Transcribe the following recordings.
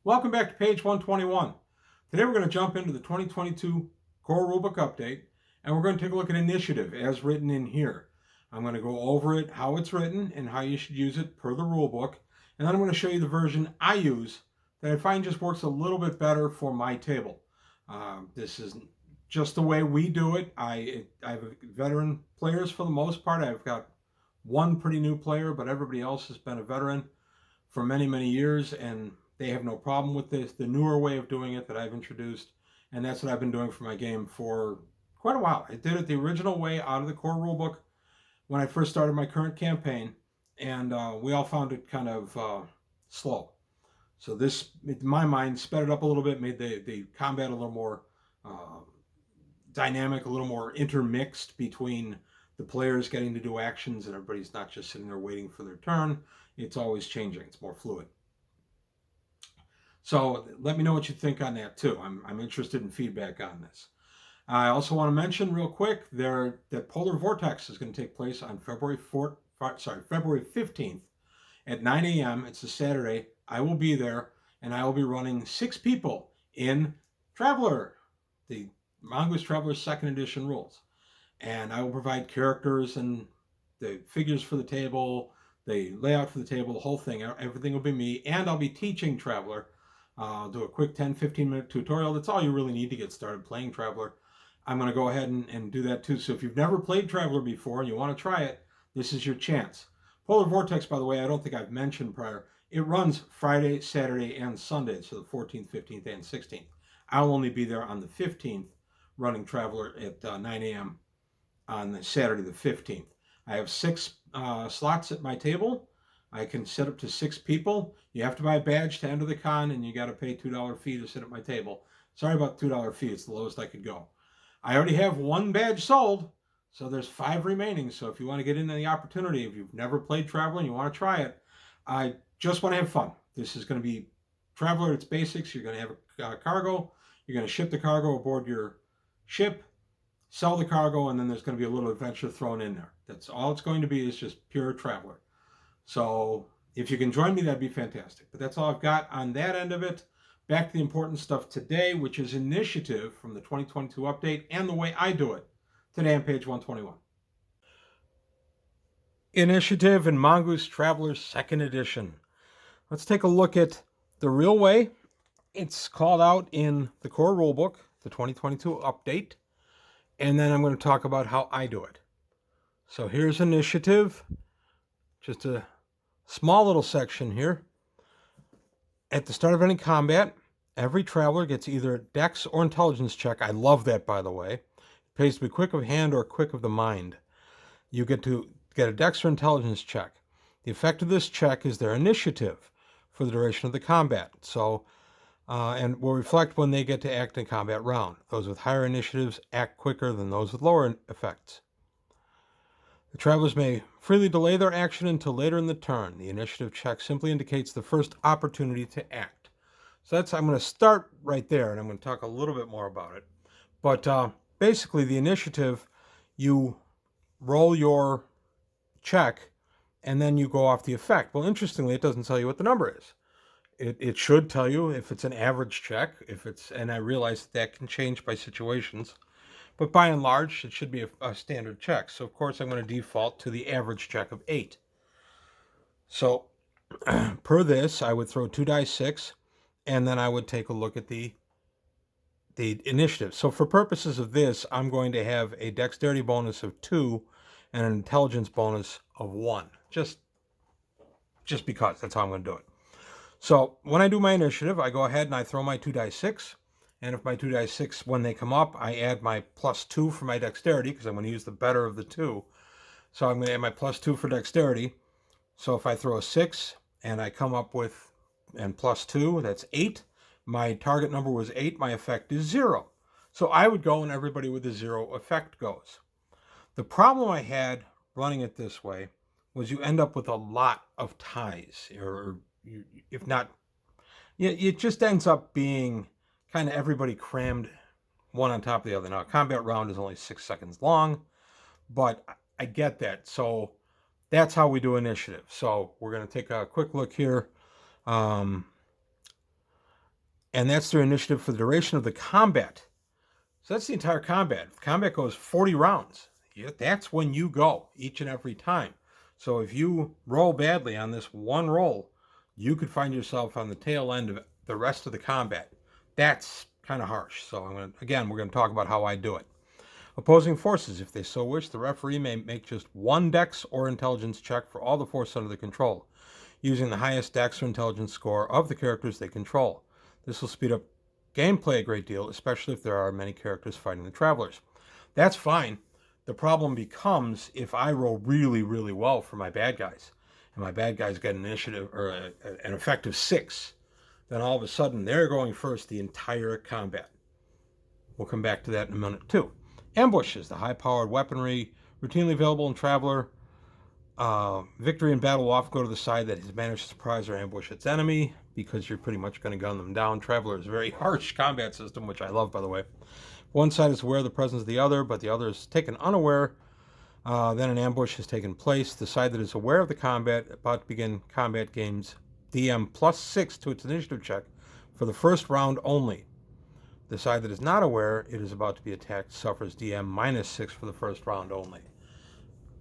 Welcome back to page 121. Today we're going to jump into the 2022 Core Rulebook Update, and we're going to take a look at Initiative as written in here. I'm going to go over it, how it's written, and how you should use it per the rulebook, and then I'm going to show you the version I use that I find just works a little bit better for my table. This is just the way we do it. I have veteran players for the most part. I've got one pretty new player, but everybody else has been a veteran for many, many years, and they have no problem with this, the newer way of doing it that I've introduced, and that's what I've been doing for my game for quite a while. I did it the original way out of the core rulebook when I first started my current campaign, and we all found it kind of slow. So this, in my mind, sped it up a little bit, made the combat a little more dynamic, a little more intermixed between the players getting to do actions and everybody's not just sitting there waiting for their turn. It's always changing. It's more fluid. So let me know what you think on that too. I'm interested in feedback on this. I also want to mention real quick that Polar Vortex is going to take place on February 15th at 9 a.m. It's a Saturday. I will be there, and I will be running 6 people in Traveler, the Mongoose Traveler 2nd Edition rules. And I will provide characters and the figures for the table, the layout for the table, the whole thing. Everything will be me, and I'll be teaching Traveler. I'll do a quick 10-15 minute tutorial. That's all you really need to get started playing Traveler. I'm going to go ahead and do that too. So if you've never played Traveler before and you want to try it, this is your chance. Polar Vortex, by the way, I don't think I've mentioned prior. It runs Friday, Saturday, and Sunday, so the 14th, 15th, and 16th. I'll only be there on the 15th running Traveler at 9 a.m. on the Saturday the 15th. I have 6 slots at my table. I can set up to 6 people. You have to buy a badge to enter the con, and you got to pay $2 fee to sit at my table. Sorry about the $2 fee. It's the lowest I could go. I already have 1 badge sold, so there's 5 remaining. So if you want to get into the opportunity, if you've never played Traveler and you want to try it, I just want to have fun. This is going to be Traveler. It's basics. You're going to have a cargo. You're going to ship the cargo aboard your ship, sell the cargo, and then there's going to be a little adventure thrown in there. That's all it's going to be, is just pure Traveler. So if you can join me, that'd be fantastic. But that's all I've got on that end of it. Back to the important stuff today, which is Initiative from the 2022 update and the way I do it today on page 121. Initiative in Mongoose Traveler 2nd Edition. Let's take a look at the real way. It's called out in the core rulebook, the 2022 update. And then I'm going to talk about how I do it. So here's Initiative. Just a small little section here. At the start of any combat, every traveler gets either a dex or intelligence check. I love that, by the way. It pays to be quick of hand or quick of the mind. You get to get a dex or intelligence check. The effect of this check is their initiative for the duration of the combat. So, and will reflect when they get to act in combat round. Those with higher initiatives act quicker than those with lower effects. The travelers may freely delay their action until later in the turn. The initiative check simply indicates the first opportunity to act. So I'm going to start right there, and I'm going to talk a little bit more about it. But basically, the initiative, you roll your check, and then you go off the effect. Well, interestingly, it doesn't tell you what the number is. It should tell you if it's an average check, and I realize that can change by situations. But by and large, it should be a standard check. So, of course, I'm going to default to the average check of 8. So, per this, I would throw 2 dice 6, and then I would take a look at the initiative. So, for purposes of this, I'm going to have a dexterity bonus of 2 and an intelligence bonus of 1. Just because. That's how I'm going to do it. So, when I do my initiative, I go ahead and I throw my 2 dice 6. And if my 2 dice 6, when they come up, I add my +2 for my dexterity, because I'm going to use the better of the 2. So I'm going to add my +2 for dexterity. So if I throw a 6 and I come up with, and +2, that's 8. My target number was 8. My effect is 0. So I would go and everybody with a 0 effect goes. The problem I had running it this way was you end up with a lot of ties, or if not, it just ends up being kind of everybody crammed one on top of the other. Now, a combat round is only 6 seconds long, but I get that. So that's how we do initiative. So we're going to take a quick look here. And that's their initiative for the duration of the combat. So that's the entire combat. If combat goes 40 rounds, that's when you go each and every time. So if you roll badly on this one roll, you could find yourself on the tail end of the rest of the combat. That's kind of harsh. So we're going to talk about how I do it. Opposing forces, if they so wish, the referee may make just one dex or intelligence check for all the forces under their control, using the highest dex or intelligence score of the characters they control. This will speed up gameplay a great deal, especially if there are many characters fighting the travelers. That's fine. The problem becomes if I roll really, really well for my bad guys, and my bad guys get an initiative or an effective 6, then all of a sudden they're going first the entire combat. We'll come back to that in a minute too. Ambushes, the high-powered weaponry routinely available in Traveler. Victory in battle will often go to the side that has managed to surprise or ambush its enemy, because you're pretty much going to gun them down. Traveler is a very harsh combat system, which I love, by the way. One side is aware of the presence of the other, but the other is taken unaware. Then an ambush has taken place. The side that is aware of the combat about to begin combat gains DM +6 to its initiative check for the first round only. The side that is not aware it is about to be attacked suffers DM -6 for the first round only.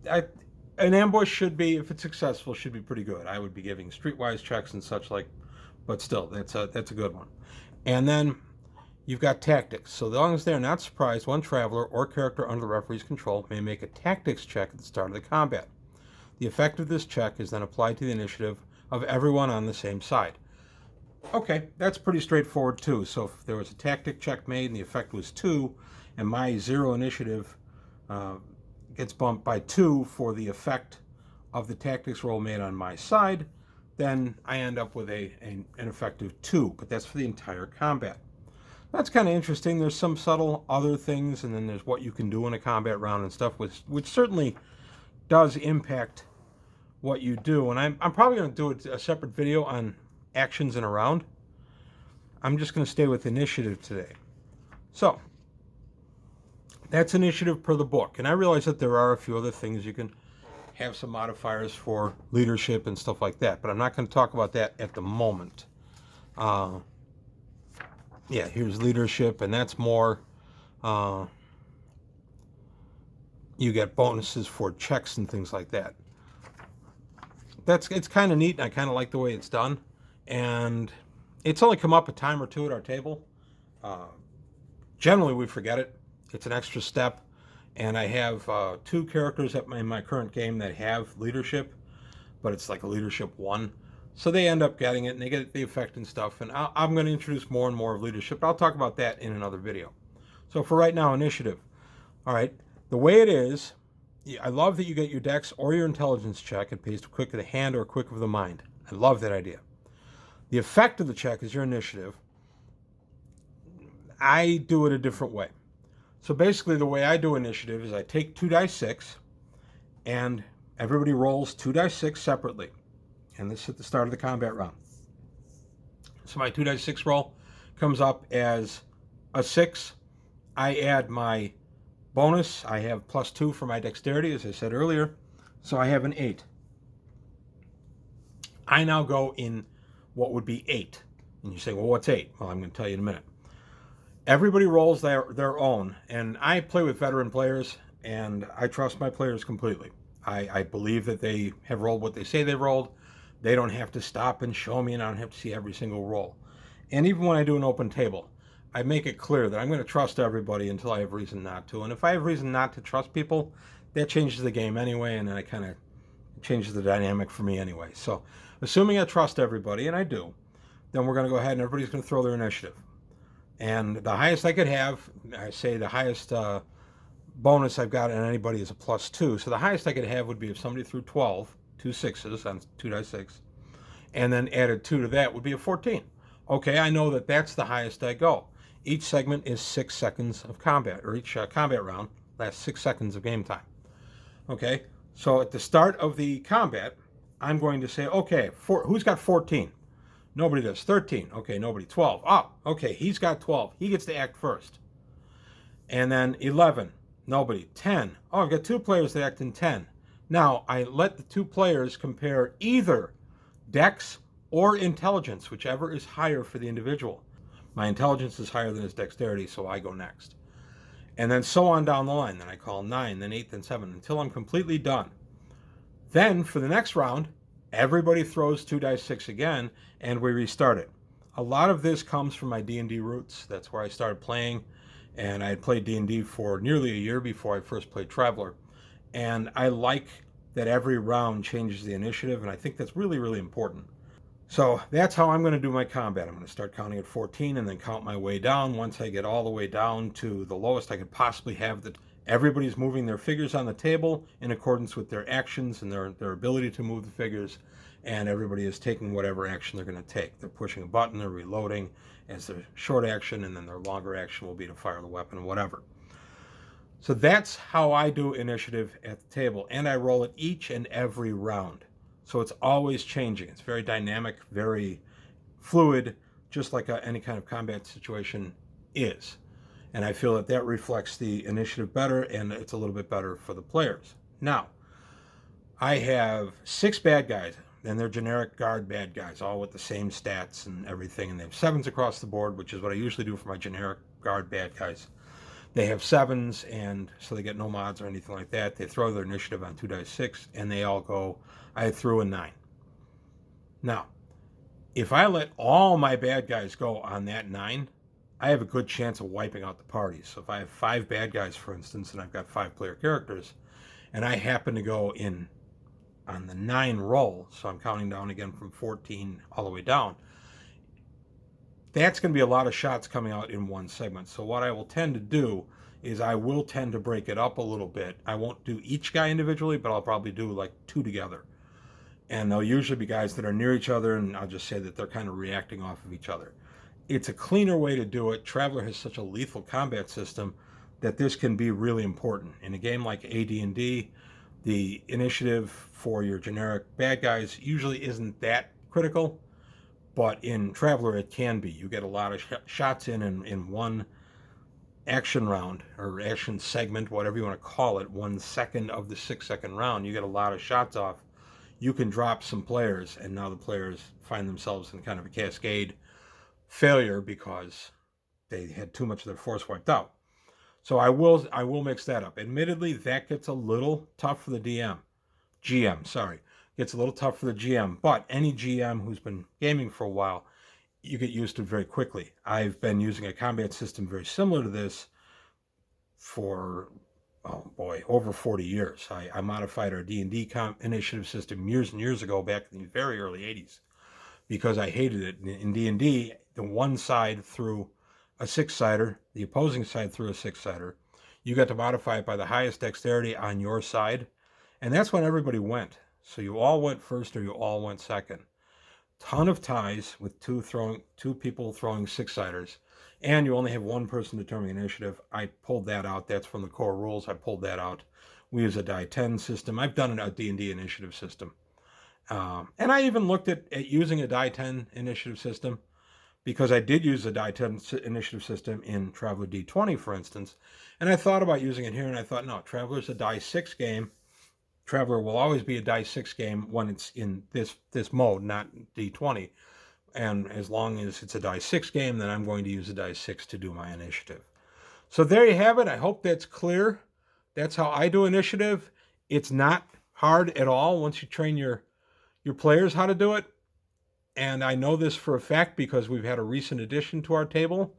An ambush should be, if it's successful, should be pretty good. I would be giving streetwise checks and such like, but still, that's a good one. And then you've got tactics. So long as they are not surprised, one traveler or character under the referee's control may make a tactics check at the start of the combat. The effect of this check is then applied to the initiative of everyone on the same side. Okay, that's pretty straightforward too. So if there was a tactic check made and the effect was 2, and my 0 initiative gets bumped by 2 for the effect of the tactics roll made on my side, then I end up with an effective 2, but that's for the entire combat. That's kind of interesting. There's some subtle other things, and then there's what you can do in a combat round and stuff, which certainly does impact what you do. And I'm probably going to do a separate video on actions in a round. I'm just going to stay with initiative today. So that's initiative per the book. And I realize that there are a few other things you can have some modifiers for leadership and stuff like that, but I'm not going to talk about that at the moment. Yeah, here's leadership, and that's more, you get bonuses for checks and things like that. It's kind of neat, and I kind of like the way it's done. And it's only come up a time or two at our table. Generally, we forget it. It's an extra step. And I have 2 characters in my current game that have leadership, but it's like a leadership 1. So they end up getting it, and they get the effect and stuff. And I'm going to introduce more and more of leadership. But I'll talk about that in another video. So for right now, initiative. All right, the way it is, I love that you get your dex or your intelligence check. It pays to quick of the hand or quick of the mind. I love that idea. The effect of the check is your initiative. I do it a different way. So basically the way I do initiative is I take 2 dice 6, and everybody rolls 2 dice 6 separately. And this is at the start of the combat round. So my 2 dice 6 roll comes up as a 6. I add my bonus. I have +2 for my dexterity, as I said earlier. So I have an 8. I now go in what would be 8. And you say, well, what's 8? Well, I'm going to tell you in a minute. Everybody rolls their own, and I play with veteran players, and I trust my players completely. I believe that they have rolled what they say they rolled. They don't have to stop and show me, and I don't have to see every single roll. And even when I do an open table, I make it clear that I'm going to trust everybody until I have reason not to. And if I have reason not to trust people, that changes the game anyway, and then it kind of changes the dynamic for me anyway. So assuming I trust everybody, and I do, then we're going to go ahead and everybody's going to throw their initiative. And the highest I could have, I say the highest bonus I've got on anybody is a +2. So the highest I could have would be if somebody threw 12, 2 6s on 2 dice 6, and then added 2 to that would be a 14. Okay, I know that that's the highest I go. Each segment is 6 seconds of combat, or each combat round lasts 6 seconds of game time. Okay, so at the start of the combat, I'm going to say, okay, who's got 14? Nobody does. 13. Okay, nobody. 12. Oh, okay, he's got 12. He gets to act first. And then 11. Nobody. 10. Oh, I've got 2 players that act in 10. Now, I let the 2 players compare either dex or intelligence, whichever is higher for the individual. My intelligence is higher than his dexterity, so I go next. And then so on down the line. Then I call 9, then 8, then 7, until I'm completely done. Then for the next round, everybody throws 2 dice 6 again, and we restart it. A lot of this comes from my D&D roots. That's where I started playing, and I had played D&D for nearly a year before I first played Traveler. And I like that every round changes the initiative, and I think that's really, really important. So that's how I'm going to do my combat. I'm going to start counting at 14 and then count my way down. Once I get all the way down to the lowest I could possibly have, everybody's moving their figures on the table in accordance with their actions and their ability to move the figures, and everybody is taking whatever action they're going to take. They're pushing a button, they're reloading as their short action, and then their longer action will be to fire the weapon or whatever. So that's how I do initiative at the table, and I roll it each and every round. So it's always changing. It's very dynamic, very fluid, just like any kind of combat situation is. And I feel that that reflects the initiative better, and it's a little bit better for the players. Now, I have 6 bad guys, and they're generic guard bad guys, all with the same stats and everything. And they have 7s across the board, which is what I usually do for my generic guard bad guys. They have 7s, and so they get no mods or anything like that. They throw their initiative on 2 dice 6, and they all go, I threw a 9. Now, if I let all my bad guys go on that 9, I have a good chance of wiping out the party. So if I have 5 bad guys, for instance, and I've got 5 player characters, and I happen to go in on the 9 roll, so I'm counting down again from 14 all the way down, that's going to be a lot of shots coming out in one segment. So what I will tend to do is I will tend to break it up a little bit. I won't do each guy individually, but I'll probably do like 2 together. And they'll usually be guys that are near each other, and I'll just say that they're kind of reacting off of each other. It's a cleaner way to do it. Traveler has such a lethal combat system that this can be really important. In a game like AD&D, the initiative for your generic bad guys usually isn't that critical, but in Traveler it can be. You get a lot of shots in one action round, or action segment, whatever you want to call it, 1 second of the 6-second round. You get a lot of shots off. You can drop some players, and now the players find themselves in kind of a cascade failure because they had too much of their force wiped out. So I will mix that up. Admittedly, that gets a little tough for the GM, gets a little tough for the GM, but any GM who's been gaming for a while, you get used to it very quickly. I've been using a combat system very similar to this for, over 40 years. I modified our D&D initiative system years and years ago, back in the very early 80s, because I hated it. In D&D, the one side threw a 6-sider, the opposing side threw a 6-sider. You got to modify it by the highest dexterity on your side, and that's when everybody went. So you all went first or you all went second. Ton of ties with two people throwing 6-siders, and you only have one person determining initiative. I pulled that out. That's from the core rules. I pulled that out. We use a die 10 system. I've done a D&D initiative system. And I even looked at using a die 10 initiative system, because I did use a die 10 initiative system in Traveler D20, for instance. And I thought about using it here, and I thought, no, Traveler's a die 6 game. Traveler will always be a die 6 game when it's in this mode, not D20. And as long as it's a die 6 game, then I'm going to use a die 6 to do my initiative. So there you have it. I hope that's clear. That's how I do initiative. It's not hard at all once you train your players how to do it. And I know this for a fact because we've had a recent addition to our table.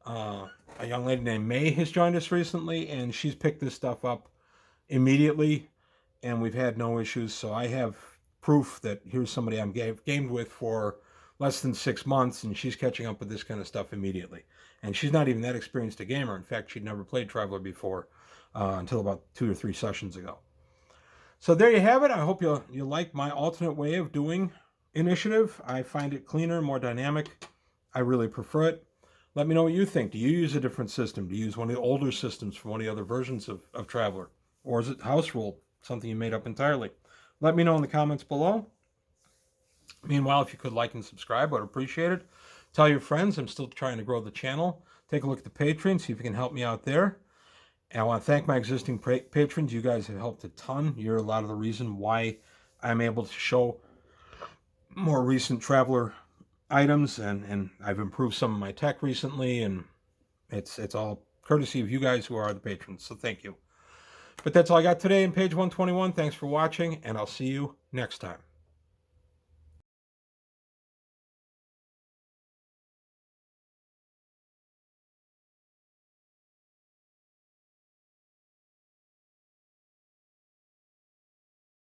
A young lady named May has joined us recently, and she's picked this stuff up immediately, and we've had no issues. So I have proof that here's somebody I'm gamed with for less than 6 months, and she's catching up with this kind of stuff immediately. And she's not even that experienced a gamer. In fact, she'd never played Traveler before until about 2 or 3 sessions ago. So there you have it. I hope you like my alternate way of doing initiative. I find it cleaner, more dynamic. I really prefer it. Let me know what you think. Do you use a different system? Do you use one of the older systems from one of the other versions of Traveler? Or is it house rule, something you made up entirely? Let me know in the comments below. Meanwhile, if you could like and subscribe, I'd appreciate it. Tell your friends. I'm still trying to grow the channel. Take a look at the Patreon, see if you can help me out there. And I want to thank my existing patrons. You guys have helped a ton. You're a lot of the reason why I'm able to show more recent Traveler items, and I've improved some of my tech recently, and it's all courtesy of you guys who are the patrons, so thank you. But that's all I got today in page 121. Thanks for watching, and I'll see you next time.